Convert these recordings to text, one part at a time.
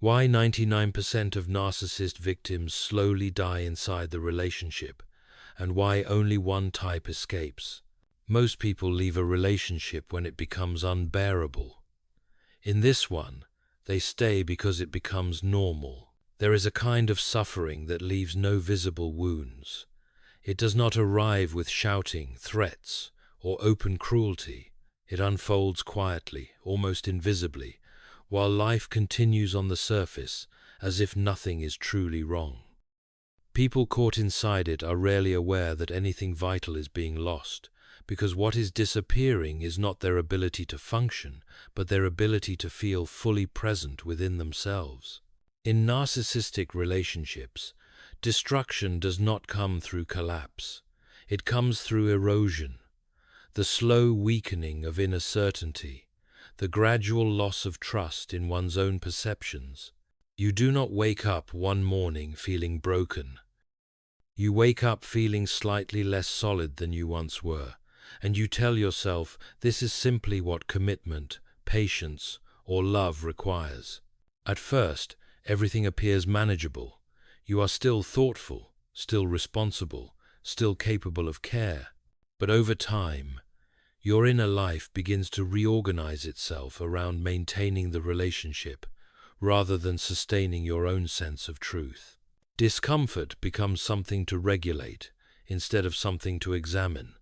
Why 99% of narcissist victims slowly die inside the relationship, and why only one type escapes. Most people leave a relationship when it becomes unbearable. In this one, they stay because it becomes normal. There is a kind of suffering that leaves no visible wounds. It does not arrive with shouting, threats, or open cruelty. It unfolds quietly, almost invisibly, while life continues on the surface as if nothing is truly wrong. People caught inside it are rarely aware that anything vital is being lost, because what is disappearing is not their ability to function, but their ability to feel fully present within themselves. In narcissistic relationships, destruction does not come through collapse. It comes through erosion, the slow weakening of inner certainty, the gradual loss of trust in one's own perceptions. You do not wake up one morning feeling broken. You wake up feeling slightly less solid than you once were, and you tell yourself this is simply what commitment, patience, or love requires. At first, everything appears manageable. You are still thoughtful, still responsible, still capable of care. But over time, your inner life begins to reorganize itself around maintaining the relationship, rather than sustaining your own sense of truth. Discomfort becomes something to regulate, instead of something to examine.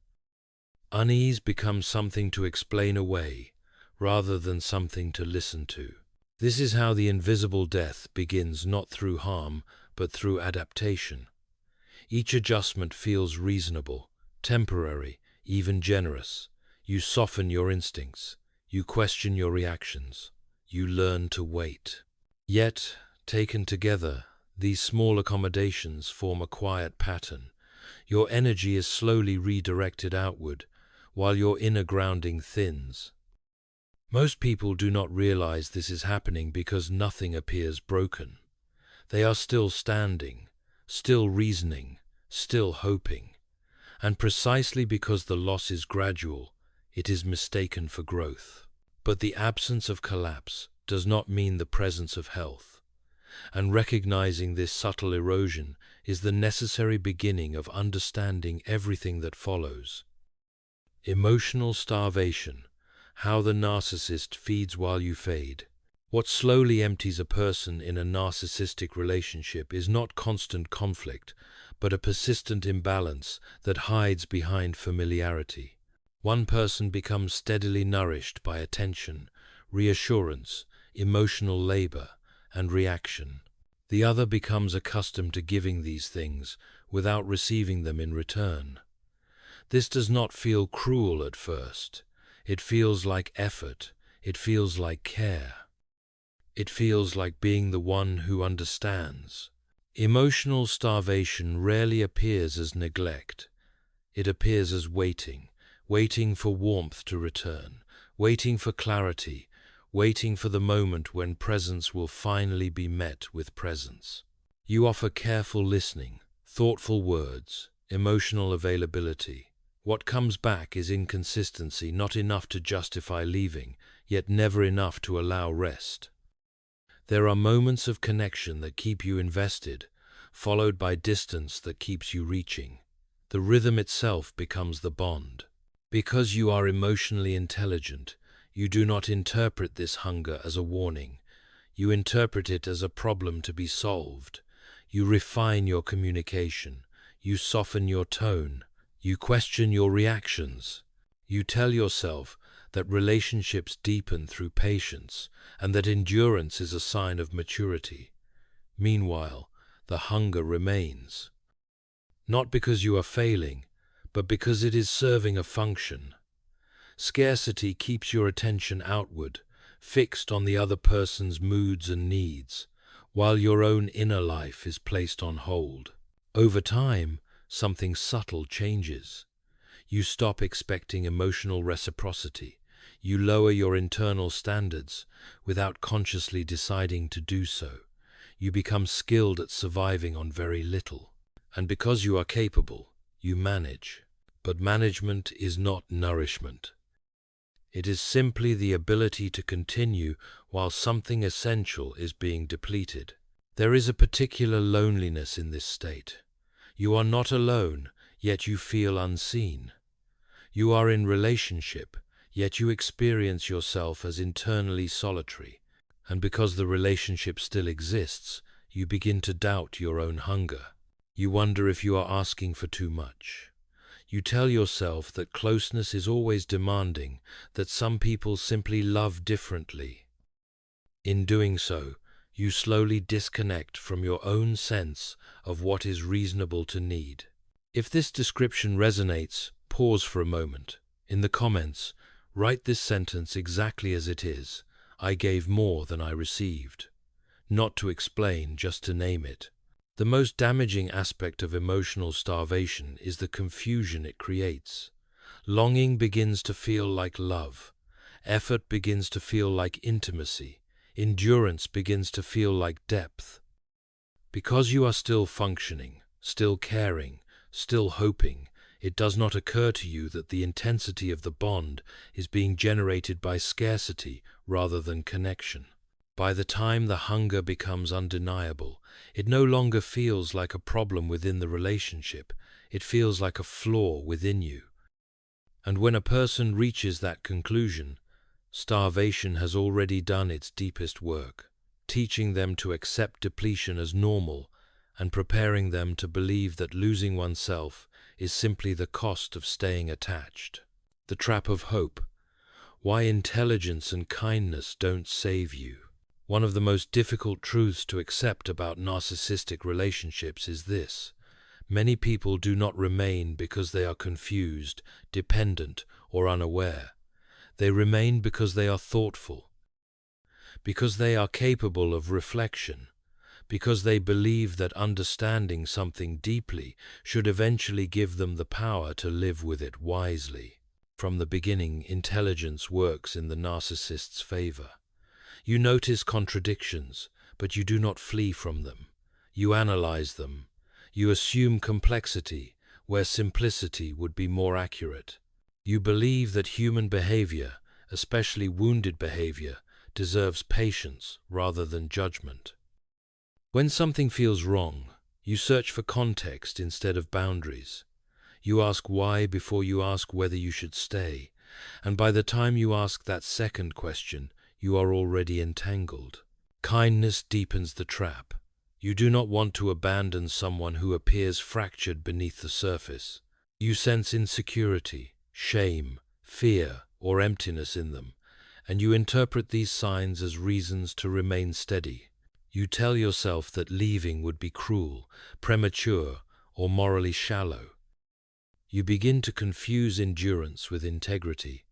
Unease becomes something to explain away, rather than something to listen to. This is how the invisible death begins, not through harm, but through adaptation. Each adjustment feels reasonable, temporary, even generous. You soften your instincts. You question your reactions. You learn to wait. Yet, taken together, these small accommodations form a quiet pattern. Your energy is slowly redirected outward, while your inner grounding thins. Most people do not realize this is happening because nothing appears broken. They are still standing, still reasoning, still hoping. And precisely because the loss is gradual, it is mistaken for growth. But the absence of collapse does not mean the presence of health. And recognizing this subtle erosion is the necessary beginning of understanding everything that follows. Emotional starvation. How the narcissist feeds while you fade. What slowly empties a person in a narcissistic relationship is not constant conflict, but a persistent imbalance that hides behind familiarity. One person becomes steadily nourished by attention, reassurance, emotional labor, and reaction. The other becomes accustomed to giving these things without receiving them in return. This does not feel cruel at first. It feels like effort. It feels like care. It feels like being the one who understands. Emotional starvation rarely appears as neglect. It appears as waiting for warmth to return, waiting for clarity, waiting for the moment when presence will finally be met with presence. You offer careful listening, thoughtful words, emotional availability. What comes back is inconsistency, not enough to justify leaving, yet never enough to allow rest. There are moments of connection that keep you invested, followed by distance that keeps you reaching. The rhythm itself becomes the bond. Because you are emotionally intelligent, you do not interpret this hunger as a warning. You interpret it as a problem to be solved. You refine your communication. You soften your tone. You question your reactions. You tell yourself that relationships deepen through patience and that endurance is a sign of maturity. Meanwhile, the hunger remains. Not because you are failing, but because it is serving a function. Scarcity keeps your attention outward, fixed on the other person's moods and needs, while your own inner life is placed on hold. Over time, something subtle changes. You stop expecting emotional reciprocity. You lower your internal standards without consciously deciding to do so. You become skilled at surviving on very little. And because you are capable, you manage. But management is not nourishment. It is simply the ability to continue while something essential is being depleted. There is a particular loneliness in this state. You are not alone, yet you feel unseen. You are in relationship, yet you experience yourself as internally solitary. And because the relationship still exists, you begin to doubt your own hunger. You wonder if you are asking for too much. You tell yourself that closeness is always demanding, that some people simply love differently. In doing so, you slowly disconnect from your own sense of what is reasonable to need. If this description resonates, pause for a moment. In the comments, write this sentence exactly as it is. I gave more than I received. Not to explain, just to name it. The most damaging aspect of emotional starvation is the confusion it creates. Longing begins to feel like love. Effort begins to feel like intimacy. Endurance begins to feel like depth. Because you are still functioning, still caring, still hoping, it does not occur to you that the intensity of the bond is being generated by scarcity rather than connection. By the time the hunger becomes undeniable, it no longer feels like a problem within the relationship, it feels like a flaw within you. And when a person reaches that conclusion, starvation has already done its deepest work, teaching them to accept depletion as normal and preparing them to believe that losing oneself is simply the cost of staying attached. The trap of hope. Why intelligence and kindness don't save you. One of the most difficult truths to accept about narcissistic relationships is this: many people do not remain because they are confused, dependent, or unaware. They remain because they are thoughtful, because they are capable of reflection, because they believe that understanding something deeply should eventually give them the power to live with it wisely. From the beginning, intelligence works in the narcissist's favor. You notice contradictions, but you do not flee from them. You analyze them. You assume complexity where simplicity would be more accurate. You believe that human behavior, especially wounded behavior, deserves patience rather than judgment. When something feels wrong, you search for context instead of boundaries. You ask why before you ask whether you should stay, and by the time you ask that second question, you are already entangled. Kindness deepens the trap. You do not want to abandon someone who appears fractured beneath the surface. You sense insecurity, shame, fear, or emptiness in them, and you interpret these signs as reasons to remain steady. You tell yourself that leaving would be cruel, premature, or morally shallow. You begin to confuse endurance with integrity.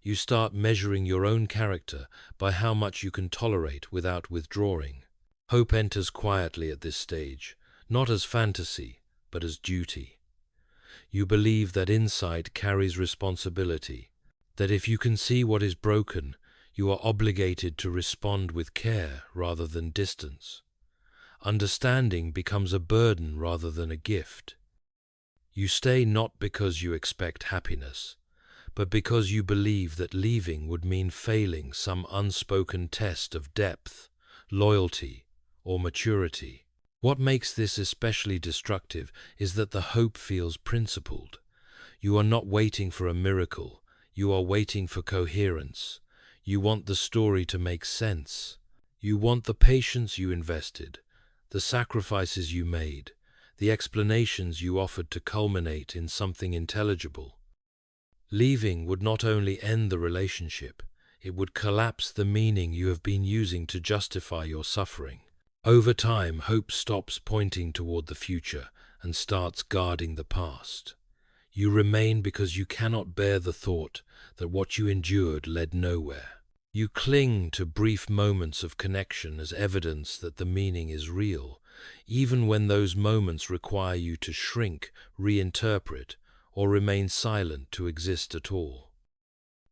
You start measuring your own character by how much you can tolerate without withdrawing. Hope enters quietly at this stage, not as fantasy, but as duty. You believe that insight carries responsibility, that if you can see what is broken, you are obligated to respond with care rather than distance. Understanding becomes a burden rather than a gift. You stay not because you expect happiness, but because you believe that leaving would mean failing some unspoken test of depth, loyalty, or maturity. What makes this especially destructive is that the hope feels principled. You are not waiting for a miracle, you are waiting for coherence. You want the story to make sense. You want the patience you invested, the sacrifices you made, the explanations you offered to culminate in something intelligible. Leaving would not only end the relationship, it would collapse the meaning you have been using to justify your suffering. Over time, hope stops pointing toward the future and starts guarding the past. You remain because you cannot bear the thought that what you endured led nowhere. You cling to brief moments of connection as evidence that the meaning is real, even when those moments require you to shrink, reinterpret, or remain silent to exist at all.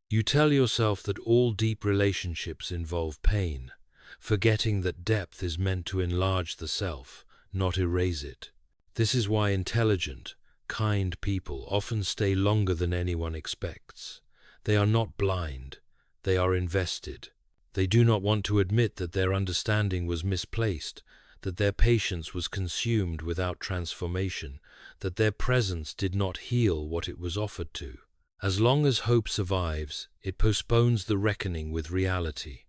You tell yourself that all deep relationships involve pain, forgetting that depth is meant to enlarge the self, not erase it. This is why intelligent, kind people often stay longer than anyone expects. They are not blind, they are invested. They do not want to admit that their understanding was misplaced, that their patience was consumed without transformation, that their presence did not heal what it was offered to. As long as hope survives, it postpones the reckoning with reality.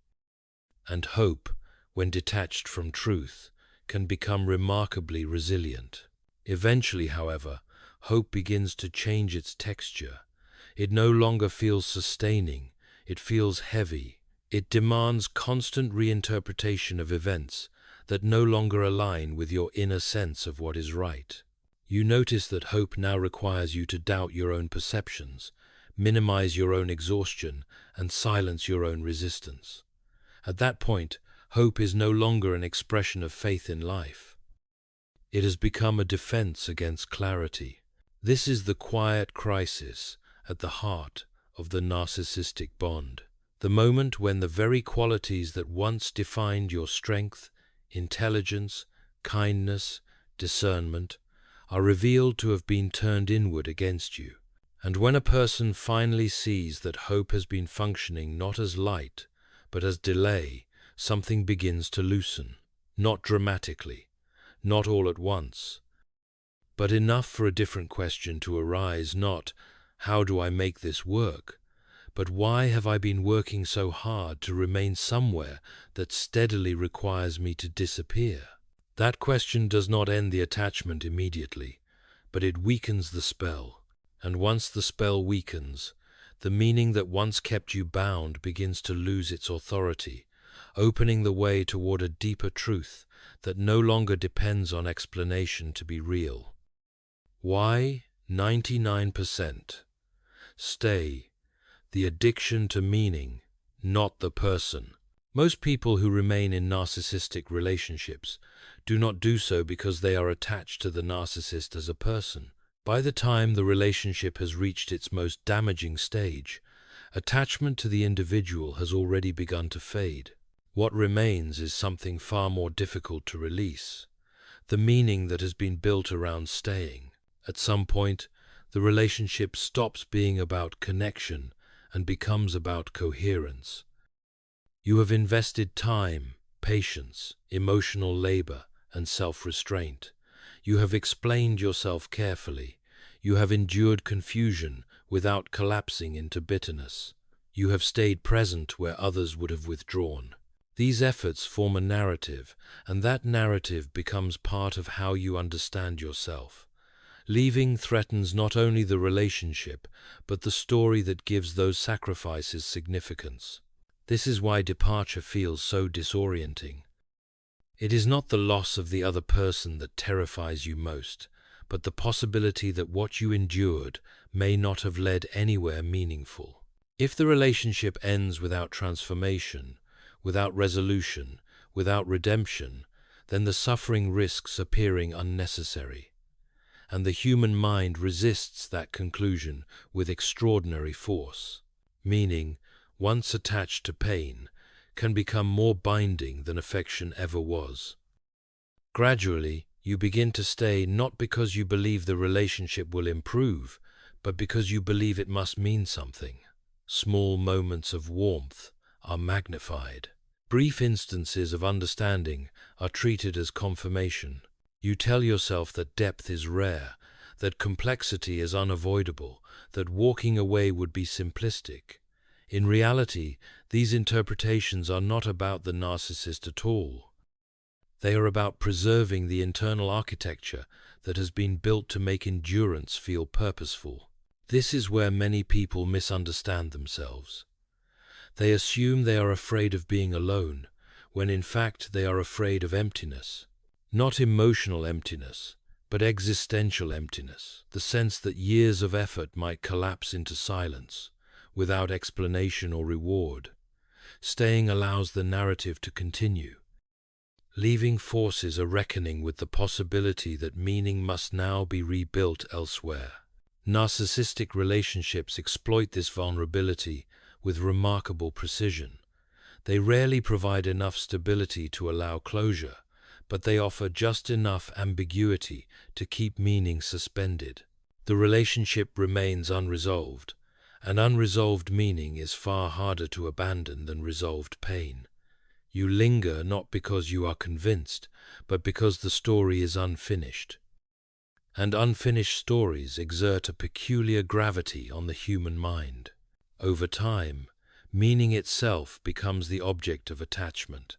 And hope, when detached from truth, can become remarkably resilient. Eventually, however, hope begins to change its texture. It no longer feels sustaining, it feels heavy. It demands constant reinterpretation of events that no longer align with your inner sense of what is right. You notice that hope now requires you to doubt your own perceptions, minimize your own exhaustion, and silence your own resistance. At that point, hope is no longer an expression of faith in life. It has become a defense against clarity. This is the quiet crisis at the heart of the narcissistic bond. The moment when the very qualities that once defined your strength, intelligence, kindness, discernment, are revealed to have been turned inward against you. And when a person finally sees that hope has been functioning not as light, but as delay, something begins to loosen. Not dramatically, not all at once, but enough for a different question to arise, not, "How do I make this work?" but "Why have I been working so hard to remain somewhere that steadily requires me to disappear?" That question does not end the attachment immediately, but it weakens the spell. And once the spell weakens, the meaning that once kept you bound begins to lose its authority, opening the way toward a deeper truth that no longer depends on explanation to be real. Why 99% stay? The addiction to meaning, not the person. Most people who remain in narcissistic relationships do not do so because they are attached to the narcissist as a person. By the time the relationship has reached its most damaging stage, attachment to the individual has already begun to fade. What remains is something far more difficult to release, the meaning that has been built around staying. At some point, the relationship stops being about connection and becomes about coherence. You have invested time, patience, emotional labor, and self-restraint. You have explained yourself carefully. You have endured confusion without collapsing into bitterness. You have stayed present where others would have withdrawn. These efforts form a narrative, and that narrative becomes part of how you understand yourself. Leaving threatens not only the relationship, but the story that gives those sacrifices significance. This is why departure feels so disorienting. It is not the loss of the other person that terrifies you most, but the possibility that what you endured may not have led anywhere meaningful. If the relationship ends without transformation, without resolution, without redemption, then the suffering risks appearing unnecessary. And the human mind resists that conclusion with extraordinary force. Meaning, once attached to pain, can become more binding than affection ever was. Gradually, you begin to stay not because you believe the relationship will improve, but because you believe it must mean something. Small moments of warmth are magnified. Brief instances of understanding are treated as confirmation. You tell yourself that depth is rare, that complexity is unavoidable, that walking away would be simplistic. In reality, these interpretations are not about the narcissist at all. They are about preserving the internal architecture that has been built to make endurance feel purposeful. This is where many people misunderstand themselves. They assume they are afraid of being alone, when in fact they are afraid of emptiness. Not emotional emptiness, but existential emptiness, the sense that years of effort might collapse into silence, without explanation or reward. Staying allows the narrative to continue. Leaving forces a reckoning with the possibility that meaning must now be rebuilt elsewhere. Narcissistic relationships exploit this vulnerability with remarkable precision. They rarely provide enough stability to allow closure, but they offer just enough ambiguity to keep meaning suspended. The relationship remains unresolved, And unresolved meaning is far harder to abandon than resolved pain. You linger not because you are convinced, but because the story is unfinished. And unfinished stories exert a peculiar gravity on the human mind. Over time, meaning itself becomes the object of attachment.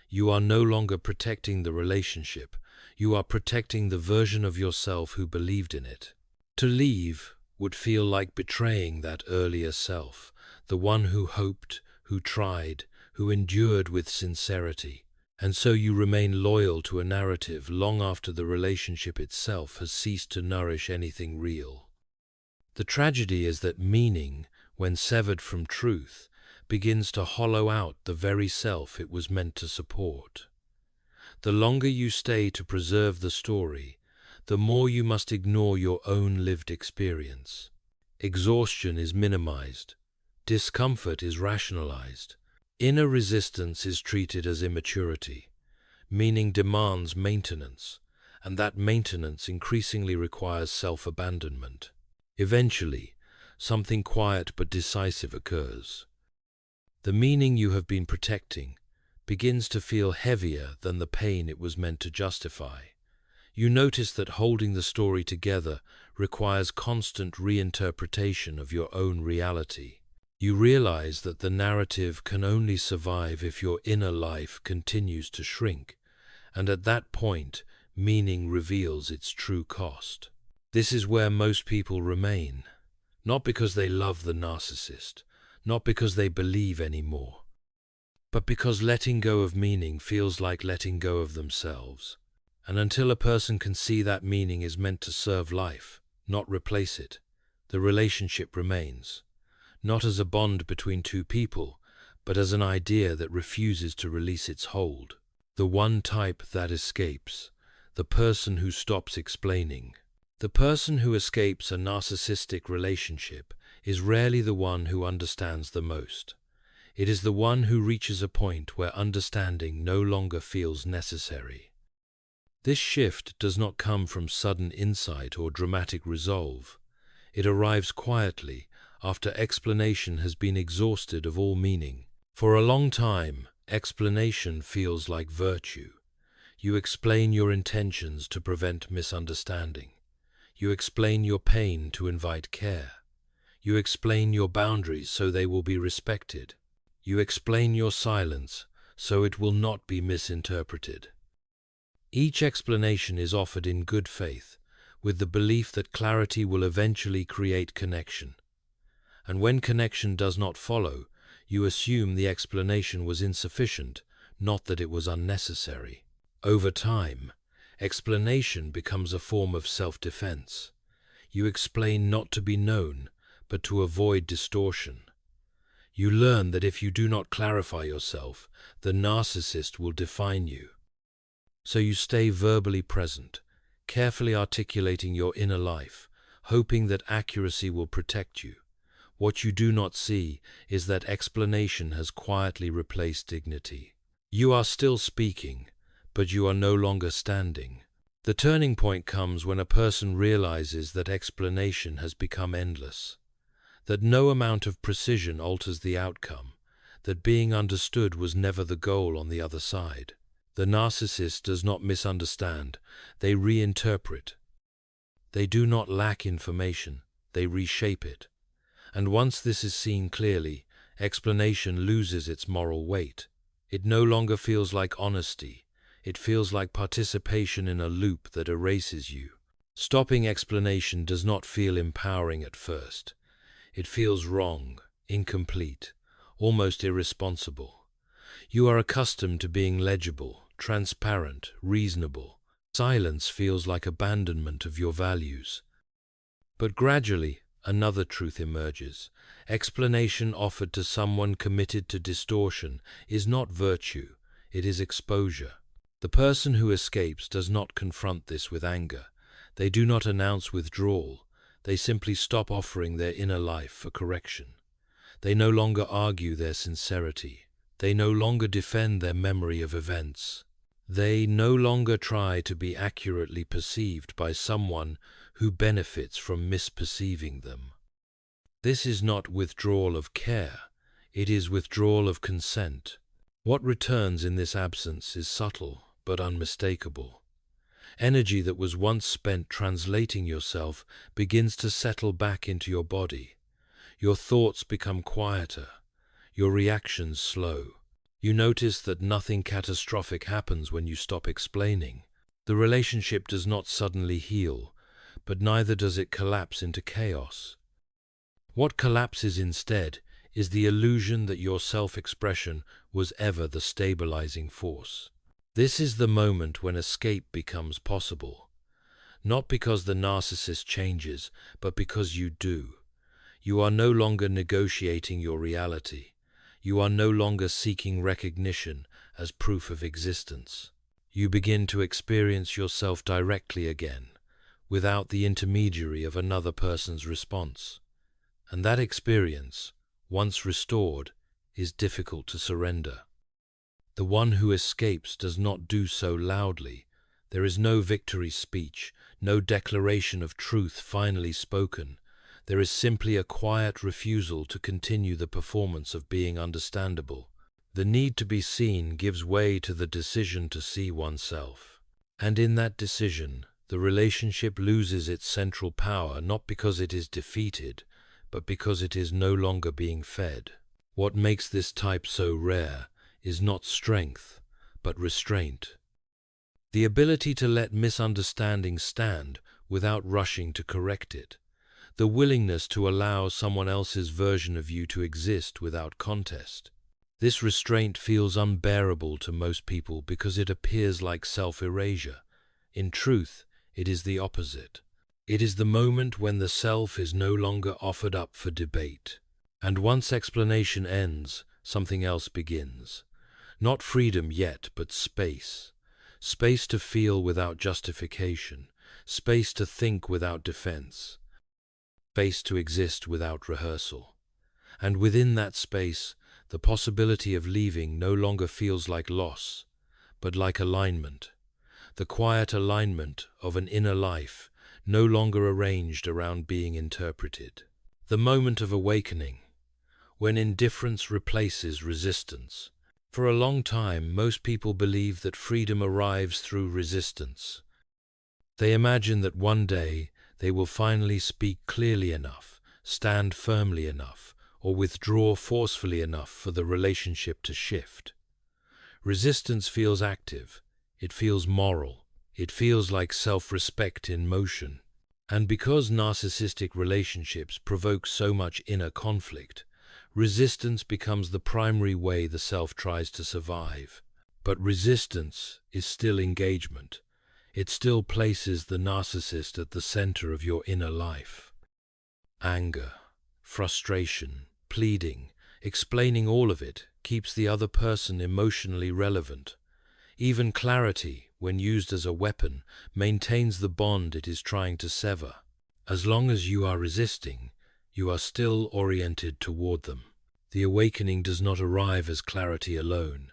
You are no longer protecting the relationship, you are protecting the version of yourself who believed in it. To leave would feel like betraying that earlier self, the one who hoped, who tried, who endured with sincerity. And so you remain loyal to a narrative long after the relationship itself has ceased to nourish anything real. The tragedy is that meaning, when severed from truth, begins to hollow out the very self it was meant to support. The longer you stay to preserve the story, the more you must ignore your own lived experience. Exhaustion is minimized. Discomfort is rationalized. Inner resistance is treated as immaturity. Meaning demands maintenance, and that maintenance increasingly requires self-abandonment. Eventually, something quiet but decisive occurs. The meaning you have been protecting begins to feel heavier than the pain it was meant to justify. You notice that holding the story together requires constant reinterpretation of your own reality. You realize that the narrative can only survive if your inner life continues to shrink, and at that point, meaning reveals its true cost. This is where most people remain, not because they love the narcissist, not because they believe anymore, but because letting go of meaning feels like letting go of themselves. And until a person can see that meaning is meant to serve life, not replace it, the relationship remains, not as a bond between two people, but as an idea that refuses to release its hold. The one type that escapes, the person who stops explaining. The person who escapes a narcissistic relationship is rarely the one who understands the most. It is the one who reaches a point where understanding no longer feels necessary. This shift does not come from sudden insight or dramatic resolve. It arrives quietly, after explanation has been exhausted of all meaning. For a long time, explanation feels like virtue. You explain your intentions to prevent misunderstanding. You explain your pain to invite care. You explain your boundaries so they will be respected. You explain your silence so it will not be misinterpreted. Each explanation is offered in good faith, with the belief that clarity will eventually create connection. And when connection does not follow, you assume the explanation was insufficient, not that it was unnecessary. Over time, explanation becomes a form of self-defense. You explain not to be known, but to avoid distortion. You learn that if you do not clarify yourself, the narcissist will define you. So you stay verbally present, carefully articulating your inner life, hoping that accuracy will protect you. What you do not see is that explanation has quietly replaced dignity. You are still speaking, but you are no longer standing. The turning point comes when a person realizes that explanation has become endless, that no amount of precision alters the outcome, that being understood was never the goal on the other side. The narcissist does not misunderstand, they reinterpret. They do not lack information, they reshape it. And once this is seen clearly, explanation loses its moral weight. It no longer feels like honesty, it feels like participation in a loop that erases you. Stopping explanation does not feel empowering at first. It feels wrong, incomplete, almost irresponsible. You are accustomed to being legible, transparent, reasonable. Silence feels like abandonment of your values. But gradually, another truth emerges. Explanation offered to someone committed to distortion is not virtue, it is exposure. The person who escapes does not confront this with anger. They do not announce withdrawal. They simply stop offering their inner life for correction. They no longer argue their sincerity. They no longer defend their memory of events. They no longer try to be accurately perceived by someone who benefits from misperceiving them. This is not withdrawal of care, it is withdrawal of consent. What returns in this absence is subtle but unmistakable. Energy that was once spent translating yourself begins to settle back into your body. Your thoughts become quieter, your reactions slow. You notice that nothing catastrophic happens when you stop explaining. The relationship does not suddenly heal, but neither does it collapse into chaos. What collapses instead is the illusion that your self-expression was ever the stabilizing force. This is the moment when escape becomes possible, not because the narcissist changes, but because you do. You are no longer negotiating your reality. You are no longer seeking recognition as proof of existence. You begin to experience yourself directly again, without the intermediary of another person's response. And that experience, once restored, is difficult to surrender. The one who escapes does not do so loudly. There is no victory speech, no declaration of truth finally spoken. There is simply a quiet refusal to continue the performance of being understandable. The need to be seen gives way to the decision to see oneself. And in that decision, the relationship loses its central power not because it is defeated, but because it is no longer being fed. What makes this type so rare is not strength, but restraint. The ability to let misunderstanding stand without rushing to correct it. The willingness to allow someone else's version of you to exist without contest. This restraint feels unbearable to most people because it appears like self-erasure. In truth, it is the opposite. It is the moment when the self is no longer offered up for debate. And once explanation ends, something else begins. Not freedom yet, but space. Space to feel without justification. Space to think without defense. Space to exist without rehearsal. And within that space, the possibility of leaving no longer feels like loss, but like alignment. The quiet alignment of an inner life, no longer arranged around being interpreted. The moment of awakening, when indifference replaces resistance. For a long time, most people believe that freedom arrives through resistance. They imagine that one day they will finally speak clearly enough, stand firmly enough, or withdraw forcefully enough for the relationship to shift. Resistance feels active, it feels moral, it feels like self-respect in motion. And because narcissistic relationships provoke so much inner conflict, resistance becomes the primary way the self tries to survive. But resistance is still engagement. It still places the narcissist at the center of your inner life. Anger, frustration, pleading, explaining all of it keeps the other person emotionally relevant. Even clarity, when used as a weapon, maintains the bond it is trying to sever. As long as you are resisting, you are still oriented toward them. The awakening does not arrive as clarity alone.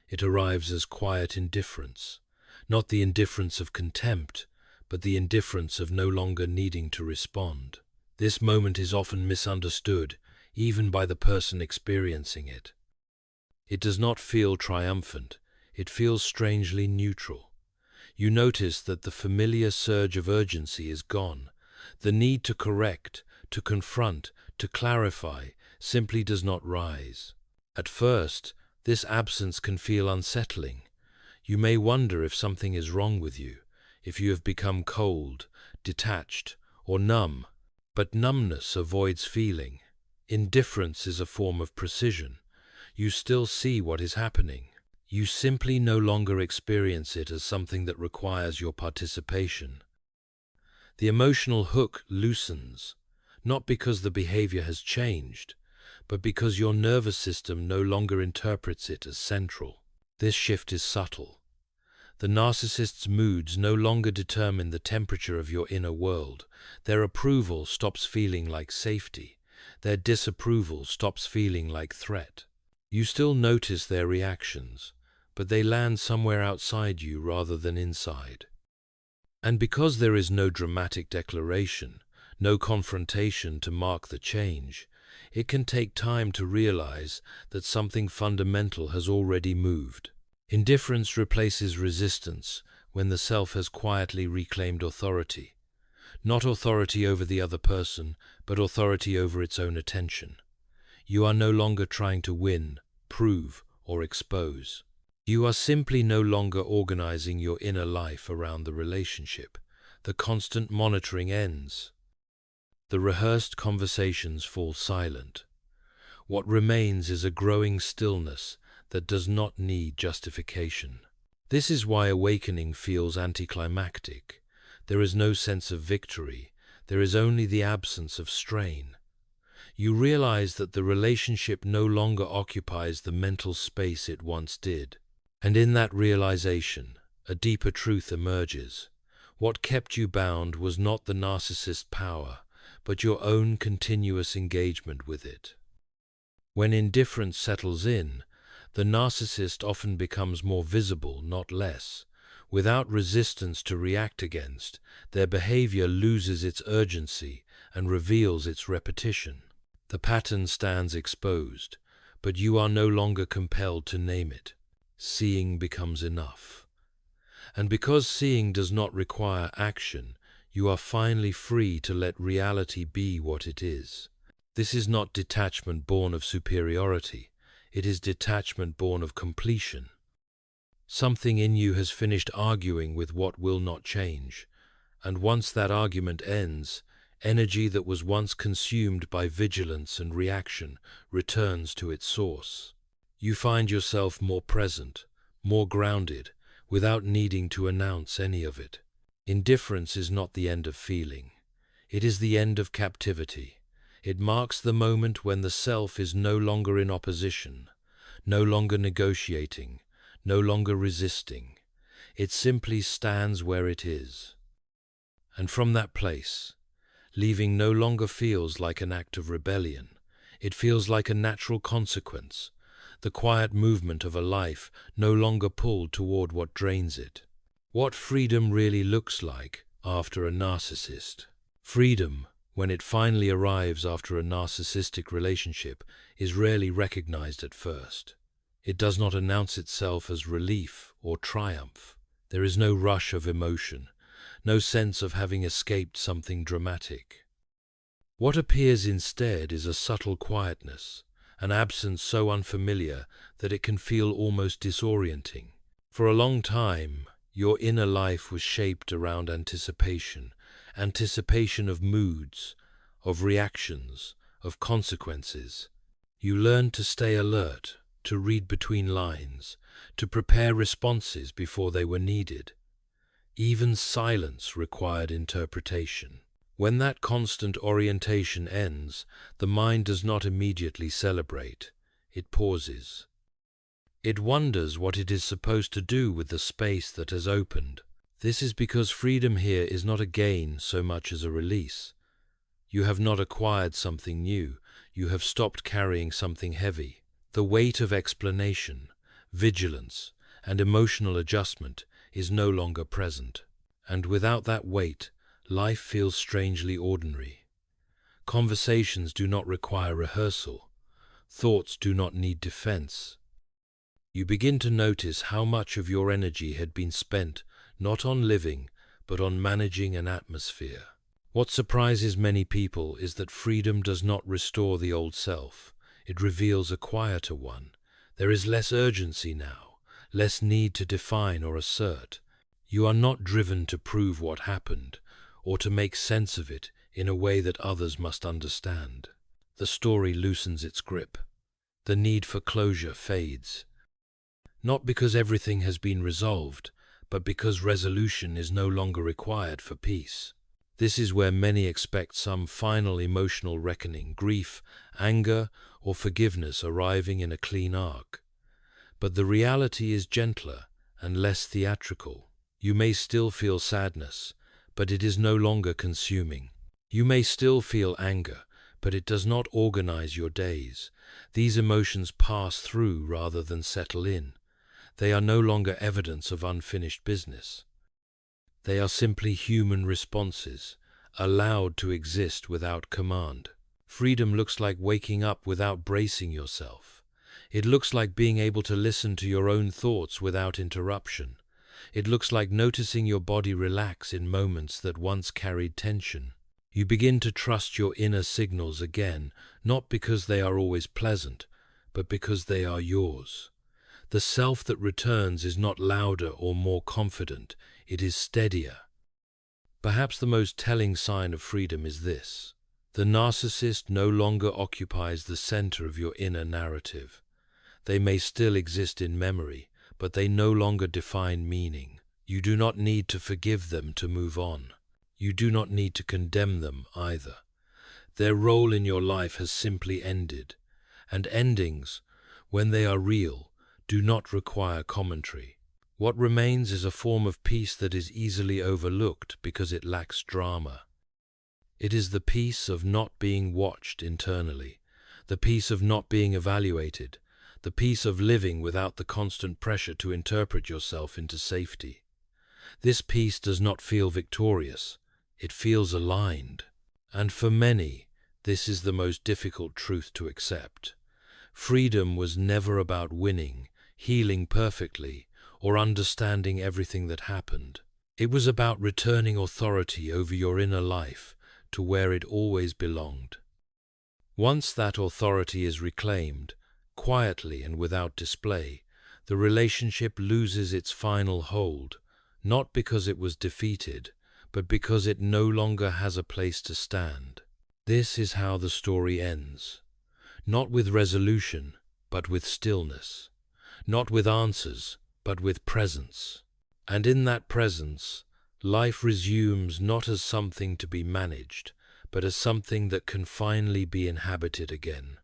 It arrives as quiet indifference, not the indifference of contempt, but the indifference of no longer needing to respond. This moment is often misunderstood, even by the person experiencing it. It does not feel triumphant, it feels strangely neutral. You notice that the familiar surge of urgency is gone. The need to correct, to confront, to clarify simply does not rise. At first, this absence can feel unsettling. You may wonder if something is wrong with you, if you have become cold, detached, or numb. But numbness avoids feeling. Indifference is a form of precision. You still see what is happening. You simply no longer experience it as something that requires your participation. The emotional hook loosens, not because the behavior has changed, but because your nervous system no longer interprets it as central. This shift is subtle. The narcissist's moods no longer determine the temperature of your inner world. Their approval stops feeling like safety. Their disapproval stops feeling like threat. You still notice their reactions, but they land somewhere outside you rather than inside. And because there is no dramatic declaration, no confrontation to mark the change. It can take time to realize that something fundamental has already moved. Indifference replaces resistance when the self has quietly reclaimed authority. Not authority over the other person, but authority over its own attention. You are no longer trying to win, prove, or expose. You are simply no longer organizing your inner life around the relationship. The constant monitoring ends. The rehearsed conversations fall silent. What remains is a growing stillness that does not need justification. This is why awakening feels anticlimactic. There is no sense of victory. There is only the absence of strain. You realize that the relationship no longer occupies the mental space it once did. And in that realization, a deeper truth emerges. What kept you bound was not the narcissist's power, but your own continuous engagement with it. When indifference settles in, the narcissist often becomes more visible, not less. Without resistance to react against, their behavior loses its urgency and reveals its repetition. The pattern stands exposed, but you are no longer compelled to name it. Seeing becomes enough. And because seeing does not require action, you are finally free to let reality be what it is. This is not detachment born of superiority. It is detachment born of completion. Something in you has finished arguing with what will not change, and once that argument ends, energy that was once consumed by vigilance and reaction returns to its source. You find yourself more present, more grounded, without needing to announce any of it. Indifference is not the end of feeling. It is the end of captivity. It marks the moment when the self is no longer in opposition, no longer negotiating, no longer resisting. It simply stands where it is. And from that place, leaving no longer feels like an act of rebellion. It feels like a natural consequence, the quiet movement of a life no longer pulled toward what drains it. What freedom really looks like after a narcissist. Freedom, when it finally arrives after a narcissistic relationship, is rarely recognized at first. It does not announce itself as relief or triumph. There is no rush of emotion, no sense of having escaped something dramatic. What appears instead is a subtle quietness, an absence so unfamiliar that it can feel almost disorienting. For a long time, your inner life was shaped around anticipation of moods, of reactions, of consequences. You learned to stay alert, to read between lines, to prepare responses before they were needed. Even silence required interpretation. When that constant orientation ends, the mind does not immediately celebrate. It pauses. It wonders what it is supposed to do with the space that has opened. This is because freedom here is not a gain so much as a release. You have not acquired something new. You have stopped carrying something heavy. The weight of explanation, vigilance, and emotional adjustment is no longer present. And without that weight, life feels strangely ordinary. Conversations do not require rehearsal. Thoughts do not need defense. You begin to notice how much of your energy had been spent not on living, but on managing an atmosphere. What surprises many people is that freedom does not restore the old self. It reveals a quieter one. There is less urgency now, less need to define or assert. You are not driven to prove what happened, or to make sense of it in a way that others must understand. The story loosens its grip. The need for closure fades. Not because everything has been resolved, but because resolution is no longer required for peace. This is where many expect some final emotional reckoning, grief, anger, or forgiveness arriving in a clean arc. But the reality is gentler and less theatrical. You may still feel sadness, but it is no longer consuming. You may still feel anger, but it does not organize your days. These emotions pass through rather than settle in. They are no longer evidence of unfinished business. They are simply human responses, allowed to exist without command. Freedom looks like waking up without bracing yourself. It looks like being able to listen to your own thoughts without interruption. It looks like noticing your body relax in moments that once carried tension. You begin to trust your inner signals again, not because they are always pleasant, but because they are yours. The self that returns is not louder or more confident, it is steadier. Perhaps the most telling sign of freedom is this. The narcissist no longer occupies the center of your inner narrative. They may still exist in memory, but they no longer define meaning. You do not need to forgive them to move on. You do not need to condemn them either. Their role in your life has simply ended, and endings, when they are real, do not require commentary. What remains is a form of peace that is easily overlooked because it lacks drama. It is the peace of not being watched internally, the peace of not being evaluated, the peace of living without the constant pressure to interpret yourself into safety. This peace does not feel victorious, it feels aligned. And for many, this is the most difficult truth to accept. Freedom was never about winning, healing perfectly, or understanding everything that happened. It was about returning authority over your inner life to where it always belonged. Once that authority is reclaimed, quietly and without display, the relationship loses its final hold, not because it was defeated, but because it no longer has a place to stand. This is how the story ends. Not with resolution, but with stillness. Not with answers, but with presence. And in that presence, life resumes not as something to be managed, but as something that can finally be inhabited again.